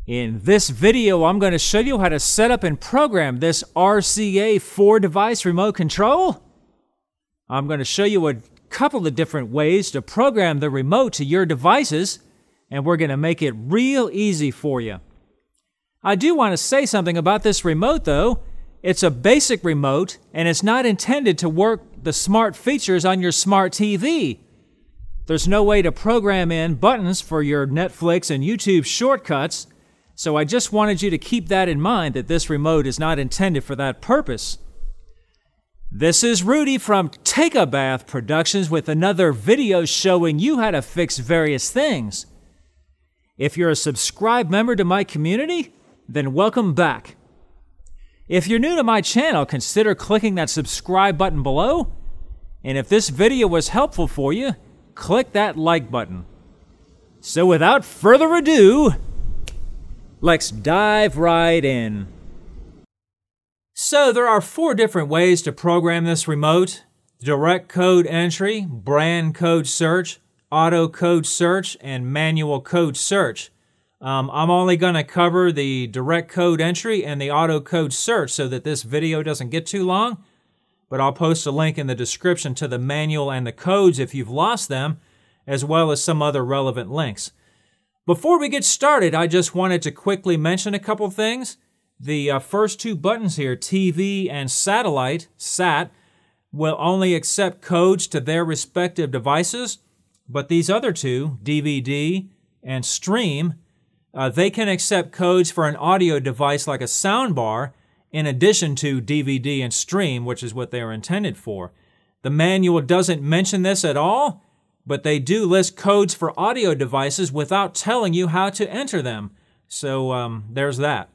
In this video, I'm going to show you how to set up and program this RCA 4-device remote control. I'm going to show you a couple of different ways to program the remote to your devices, and we're going to make it real easy for you. I do want to say something about this remote though. It's a basic remote, and it's not intended to work the smart features on your smart TV. There's no way to program in buttons for your Netflix and YouTube shortcuts. So I just wanted you to keep that in mind, that this remote is not intended for that purpose. This is Rudy from Take a Bath Productions with another video showing you how to fix various things. If you're a subscribed member to my community, then welcome back. If you're new to my channel, consider clicking that subscribe button below. And if this video was helpful for you, click that like button. So without further ado, let's dive right in. So there are 4 different ways to program this remote: direct code entry, brand code search, auto code search, and manual code search. I'm only going to cover the direct code entry and the auto code search so that this video doesn't get too long, but I'll post a link in the description to the manual and the codes if you've lost them, as well as some other relevant links. Before we get started, I just wanted to quickly mention a couple things. The first 2 buttons here, TV and satellite, SAT, will only accept codes to their respective devices, but these other 2, DVD and stream, they can accept codes for an audio device like a soundbar in addition to DVD and stream, which is what they are intended for. The manual doesn't mention this at all, but they do list codes for audio devices without telling you how to enter them. So there's that.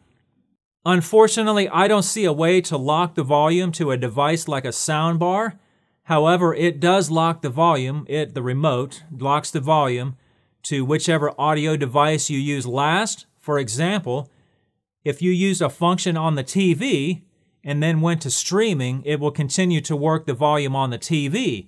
Unfortunately, I don't see a way to lock the volume to a device like a soundbar. However, it does lock the volume. The remote locks the volume to whichever audio device you use last. For example, if you use a function on the TV and then went to streaming, it will continue to work the volume on the TV.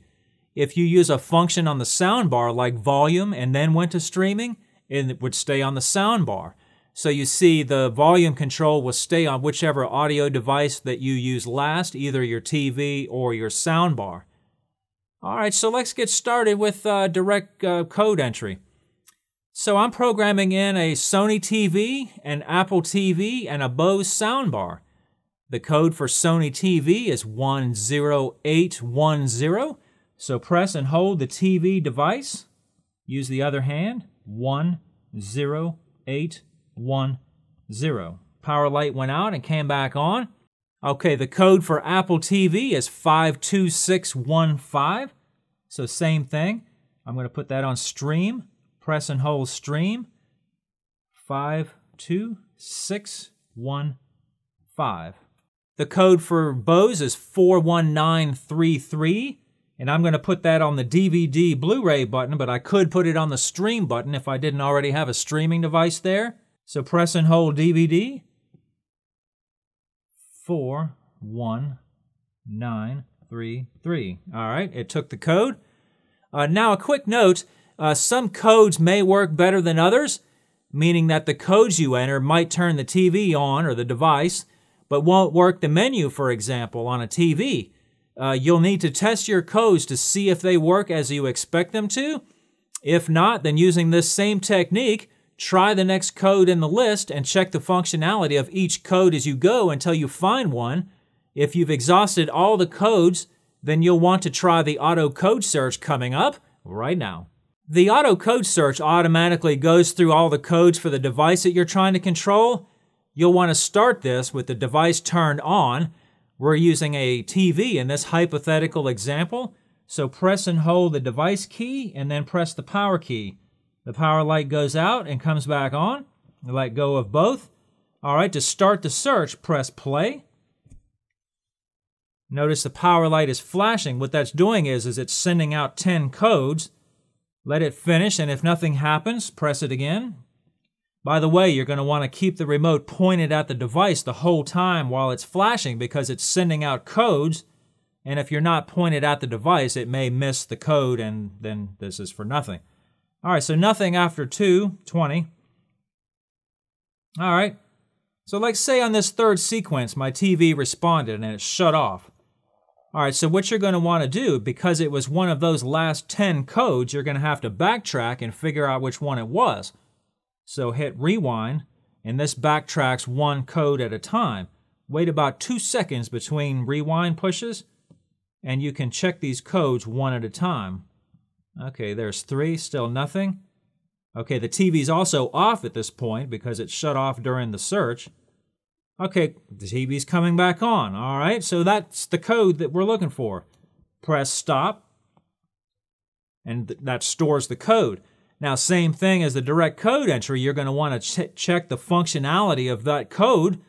If you use a function on the soundbar like volume and then went to streaming, it would stay on the soundbar. So you see, the volume control will stay on whichever audio device that you use last, either your TV or your soundbar. All right, so let's get started with direct code entry. So I'm programming in a Sony TV, an Apple TV, and a Bose soundbar. The code for Sony TV is 10810. So press and hold the TV device. Use the other hand. 10810. Power light went out and came back on. Okay, the code for Apple TV is 52615. So same thing. I'm going to put that on stream. Press and hold stream. 52615. The code for Bose is 41933. And I'm going to put that on the DVD Blu-ray button, but I could put it on the stream button if I didn't already have a streaming device there. So press and hold DVD. 41933. All right, it took the code. Now a quick note, some codes may work better than others, meaning that the codes you enter might turn the TV on or the device, but won't work the menu, for example, on a TV. You'll need to test your codes to see if they work as you expect them to. If not, then using this same technique, try the next code in the list and check the functionality of each code as you go until you find one. If you've exhausted all the codes, then you'll want to try the auto code search coming up right now. The auto code search automatically goes through all the codes for the device that you're trying to control. You'll want to start this with the device turned on. We're using a TV in this hypothetical example, so press and hold the device key and then press the power key. The power light goes out and comes back on. Let go of both. All right, to start the search, press play. Notice the power light is flashing. What that's doing is it's sending out 10 codes. Let it finish, and if nothing happens, press it again. By the way, you're going to want to keep the remote pointed at the device the whole time while it's flashing because it's sending out codes, and if you're not pointed at the device, it may miss the code, and then this is for nothing. All right, so nothing after 2:20. All right. So like say on this third sequence, my TV responded and it shut off. All right, so what you're going to want to do, because it was one of those last 10 codes, you're going to have to backtrack and figure out which one it was. So hit rewind, and this backtracks one code at a time. Wait about 2 seconds between rewind pushes, and you can check these codes one at a time. Okay, there's 3, still nothing. Okay, the TV's also off at this point because it shut off during the search. Okay, the TV's coming back on. All right, so that's the code that we're looking for. Press stop, and that stores the code. Now, same thing as the direct code entry, you're going to want to check the functionality of that code,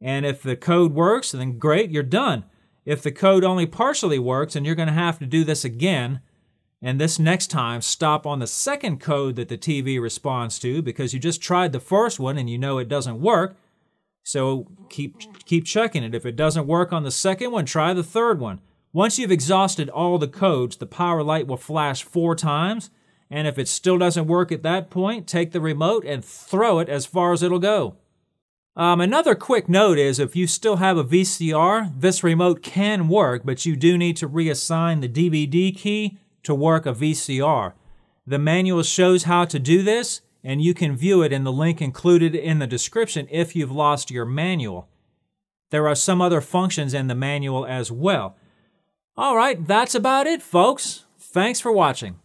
and if the code works, then great, you're done. If the code only partially works, then you're going to have to do this again, and this next time, stop on the second code that the TV responds to, because you just tried the first one and you know it doesn't work. So keep checking it. If it doesn't work on the second one, try the third one. Once you've exhausted all the codes, the power light will flash 4 times, and if it still doesn't work at that point, take the remote and throw it as far as it'll go. Another quick note is if you still have a VCR, this remote can work, but you do need to reassign the DVD key to work a VCR. The manual shows how to do this, and you can view it in the link included in the description if you've lost your manual. There are some other functions in the manual as well. All right, that's about it, folks. Thanks for watching.